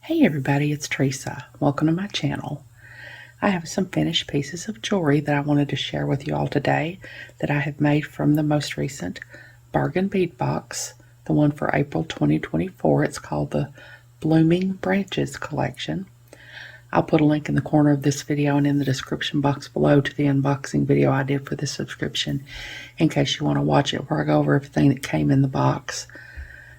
Hey everybody, it's Teresa. Welcome to my channel. I have some finished pieces of jewelry that I wanted to share with you all today that I have made from the most recent bargain bead box, the one for April 2024. It's called the Blooming Branches collection. I'll put a link in the corner of this video and in the description box below to the unboxing video I did for this subscription in case you want to watch it, where I go over everything that came in the box.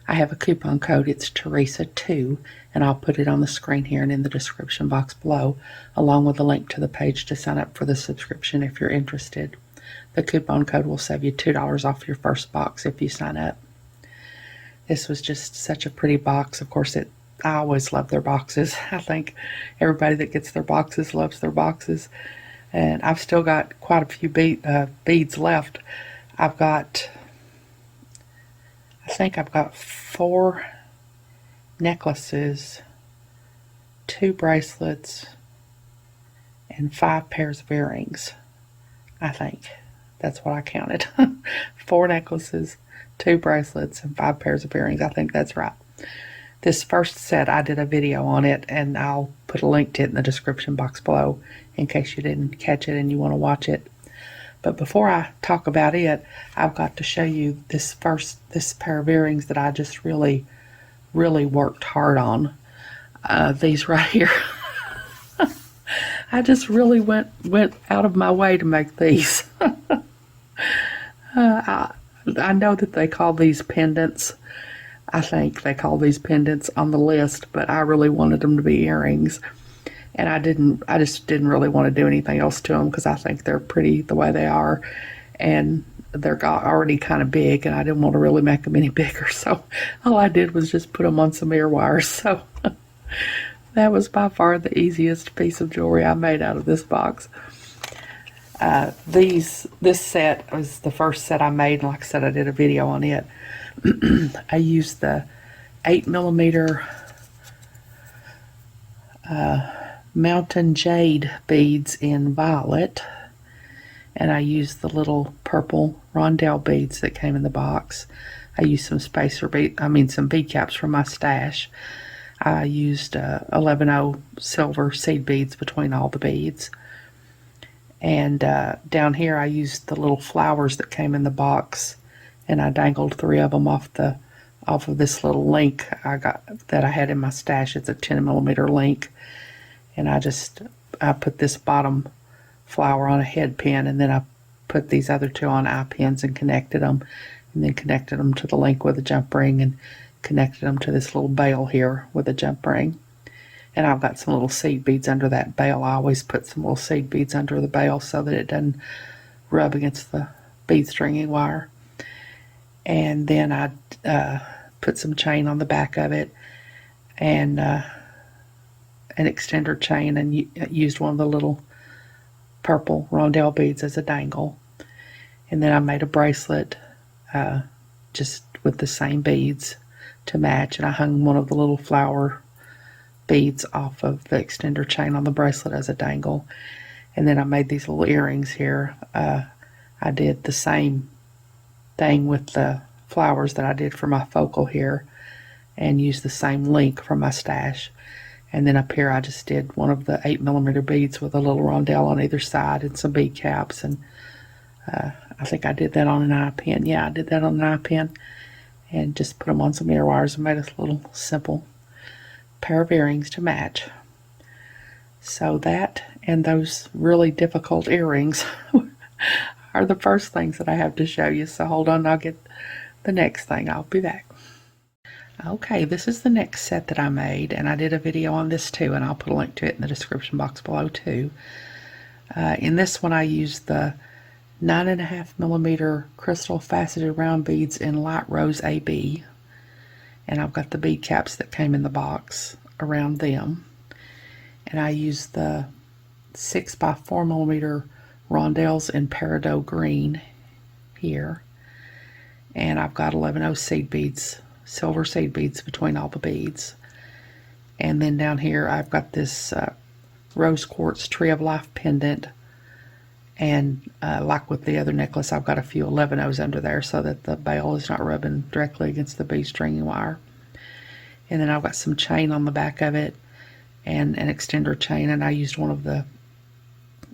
I have a coupon code. It's Teresa2, and I'll put it on the screen here and in the description box below, along with a link to the page to sign up for the subscription if you're interested. The coupon code will save you $2 off your first box if you sign up. This was just such a pretty box. Of course, I always love their boxes. I think everybody that gets their boxes loves their boxes. And I've still got quite a few beads left. I think I've got 4 necklaces, 2 bracelets, and 5 pairs of earrings. I think that's what I counted. 4 necklaces, 2 bracelets, and 5 pairs of earrings. I think that's right. This first set, I did a video on it, and I'll put a link to it in the description box below in case you didn't catch it and you want to watch it. But before I talk about it, I've got to show you this pair of earrings that I just really worked hard on. These right here. I just really went out of my way to make these. I know that they call these pendants. I think they call these pendants on the list, but I really wanted them to be earrings. And I just didn't really want to do anything else to them because I think they're pretty the way they are. And they're already kind of big, and I didn't want to really make them any bigger. So all I did was just put them on some ear wires. So that was by far the easiest piece of jewelry I made out of this box. This set was the first set I made, and like I said, I did a video on it. I used the 8mm Mountain Jade beads in violet, and I used the little purple rondelle beads that came in the box. I used some some bead caps from my stash. I used 11/0 silver seed beads between all the beads. And down here I used the little flowers that came in the box, and I dangled 3 of them off of this little link that I had in my stash. It's a 10mm link. And I put this bottom flower on a head pin, and then I put these other 2 on eye pins and connected them, and then connected them to the link with a jump ring, and connected them to this little bail here with a jump ring. And I've got some little seed beads under that bail. I always put some little seed beads under the bail so that it doesn't rub against the bead stringing wire. And then I put some chain on the back of it, and an extender chain, and used one of the little purple rondelle beads as a dangle. And then I made a bracelet just with the same beads to match, and I hung one of the little flower beads off of the extender chain on the bracelet as a dangle. And then I made these little earrings here. I did the same thing with the flowers that I did for my focal here, and used the same link from my stash. And then up here I just did one of the 8mm beads with a little rondelle on either side and some bead caps. And I think I did that on an eye pin. Yeah, I did that on an eye pin. And just put them on some ear wires and made a little simple pair of earrings to match. So that and those really difficult earrings are the first things that I have to show you. So hold on, I'll get the next thing. I'll be back. Okay, this is the next set that I made, and I did a video on this too, and I'll put a link to it in the description box below too. In this one I used the 9.5mm crystal faceted round beads in light rose AB, and I've got the bead caps that came in the box around them. And I used the 6x4mm rondelles in peridot green here, and I've got 11/0 seed beads, silver seed beads between all the beads. And then down here I've got this rose quartz tree of life pendant, and like with the other necklace, I've got a few 11/0s under there so that the bail is not rubbing directly against the bead stringing wire. And then I've got some chain on the back of it and an extender chain, and I used one of the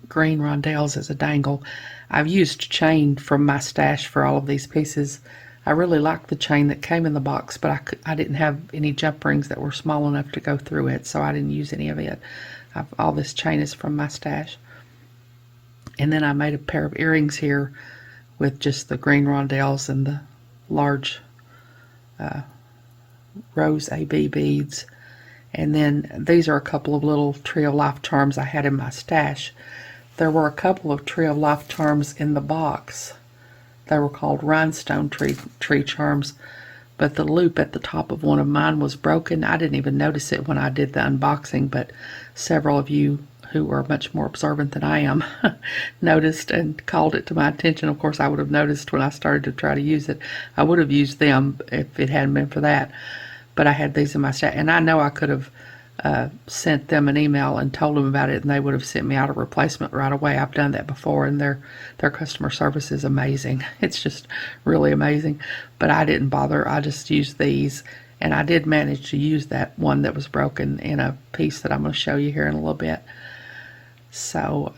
green rondelles as a dangle. I've used chain from my stash for all of these pieces. I really liked the chain that came in the box, but I didn't have any jump rings that were small enough to go through it, so I didn't use any of it. All this chain is from my stash. And then I made a pair of earrings here with just the green rondelles and the large rose AB beads. And then these are a couple of little Tree of Life charms I had in my stash. There were a couple of Tree of Life charms in the box. They were called rhinestone tree charms, but the loop at the top of one of mine was broken. I didn't even notice it when I did the unboxing, but several of you who are much more observant than I am noticed and called it to my attention. Of course, I would have noticed when I started to try to use it. I would have used them if it hadn't been for that. But I had these in my stash, and I know I could have sent them an email and told them about it, and they would have sent me out a replacement right away. I've done that before, and their customer service is amazing. It's just really amazing. But I didn't bother. I just used these, and I did manage to use that one that was broken in a piece that I'm going to show you here in a little bit. So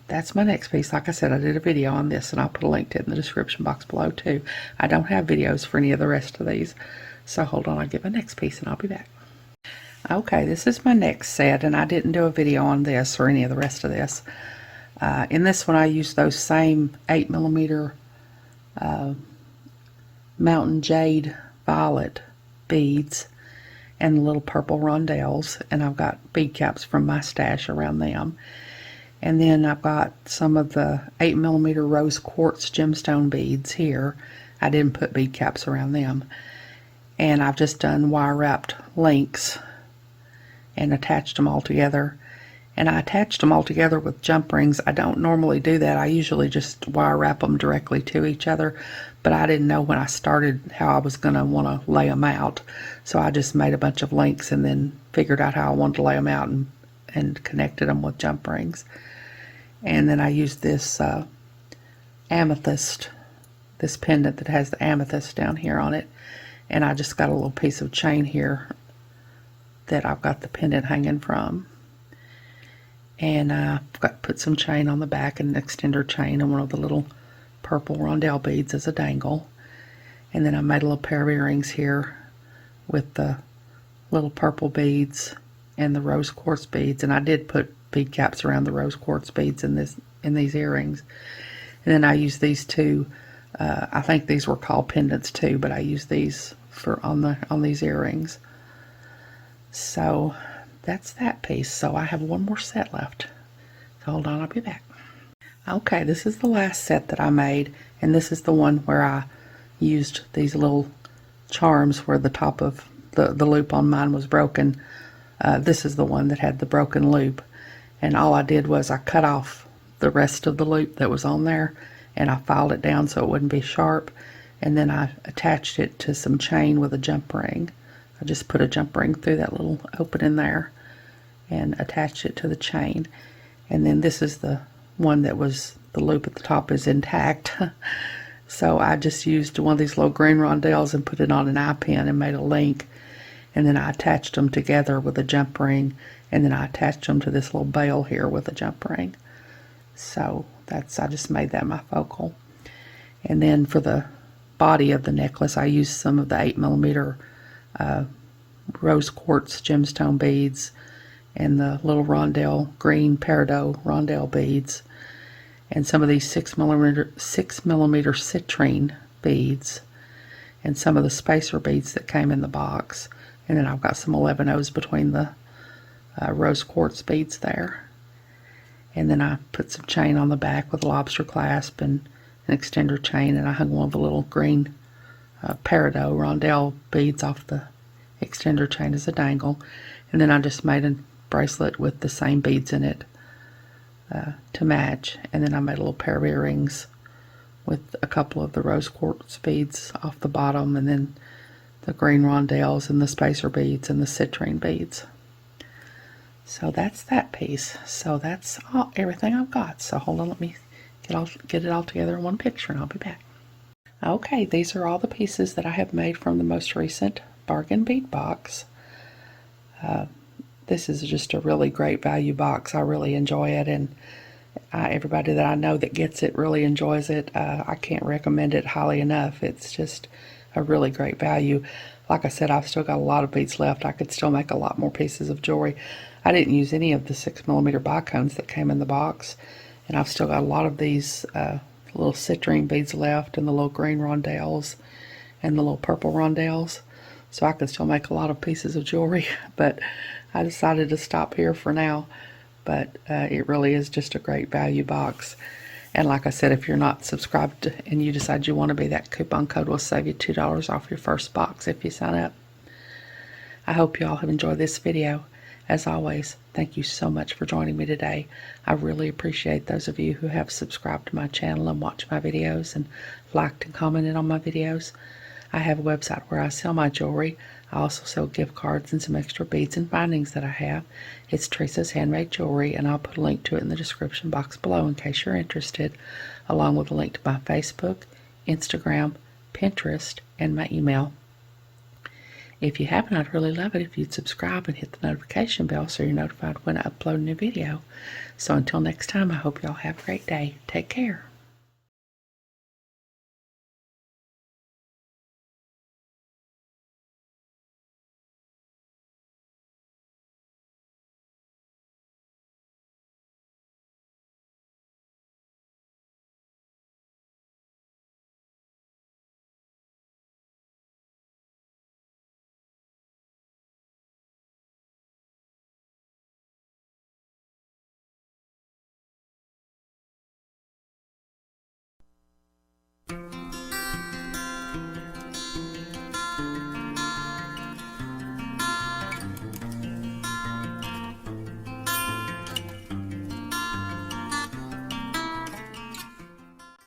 that's my next piece. Like I said, I did a video on this, and I'll put a link to it in the description box below too. I don't have videos for any of the rest of these, so hold on, I'll get my next piece and I'll be back. Okay, this is my next set, and I didn't do a video on this or any of the rest of this. In this one I used those same 8mm Mountain Jade Violet beads and the little purple rondelles, and I've got bead caps from my stash around them. And then I've got some of the 8mm rose quartz gemstone beads here. I didn't put bead caps around them. And I've just done wire wrapped links and attached them all together. And I attached them all together with jump rings. I don't normally do that. I usually just wire wrap them directly to each other, but I didn't know when I started how I was going to want to lay them out. So I just made a bunch of links and then figured out how I wanted to lay them out and connected them with jump rings. And then I used this amethyst, this pendant that has the amethyst down here on it. And I just got a little piece of chain here that I've got the pendant hanging from. And I've got put some chain on the back and an extender chain and one of the little purple rondelle beads as a dangle. And then I made a little pair of earrings here with the little purple beads and the rose quartz beads. And I did put bead caps around the rose quartz beads in these earrings. And then I used these two. I think these were called pendants too, but I used these for on these earrings. So that's that piece. So I have one more set left. So hold on, I'll be back. Okay, this is the last set that I made, and this is the one where I used these little charms where the top of the loop on mine was broken. This is the one that had the broken loop, and all I did was I cut off the rest of the loop that was on there, and I filed it down so it wouldn't be sharp, and then I attached it to some chain with a jump ring. I just put a jump ring through that little opening there and attached it to the chain. And then this is the one that was, the loop at the top is intact. So I just used one of these little green rondelles and put it on an eye pin and made a link. And then I attached them together with a jump ring, and then I attached them to this little bail here with a jump ring. So I just made that my focal. And then for the body of the necklace, I used some of the 8mm rose quartz gemstone beads and the little rondelle, green peridot rondelle beads, and some of these 6mm citrine beads, and some of the spacer beads that came in the box. And then I've got some 11/0s between the rose quartz beads there. And then I put some chain on the back with a lobster clasp and an extender chain, and I hung one of the little green peridot rondelle beads off the extender chain as a dangle. And then I just made a bracelet with the same beads in it to match. And then I made a little pair of earrings with a couple of the rose quartz beads off the bottom, and then the green rondelles and the spacer beads and the citrine beads. So that's that piece. So that's everything I've got. So hold on, let me get it all together in one picture and I'll be back. Okay, these are all the pieces that I have made from the most recent bargain bead box. This is just a really great value box. I really enjoy it, and everybody that I know that gets it really enjoys it. I can't recommend it highly enough. It's just a really great value. Like I said, I've still got a lot of beads left. I could still make a lot more pieces of jewelry. I didn't use any of the 6mm bicones that came in the box, and I've still got a lot of these little citrine beads left, and the little green rondelles and the little purple rondelles. So I could still make a lot of pieces of jewelry, but I decided to stop here for now. But it really is just a great value box. And like I said, if you're not subscribed and you decide you want to be, that coupon code will save you $2 off your first box if you sign up. I hope you all have enjoyed this video. As always, thank you so much for joining me today. I really appreciate those of you who have subscribed to my channel and watched my videos and liked and commented on my videos. I have a website where I sell my jewelry. I also sell gift cards and some extra beads and bindings that I have. It's Teresa's Handmade Jewelry, and I'll put a link to it in the description box below in case you're interested, along with a link to my Facebook, Instagram, Pinterest, and my email. If you haven't, I'd really love it if you'd subscribe and hit the notification bell so you're notified when I upload a new video. So until next time, I hope y'all have a great day. Take care.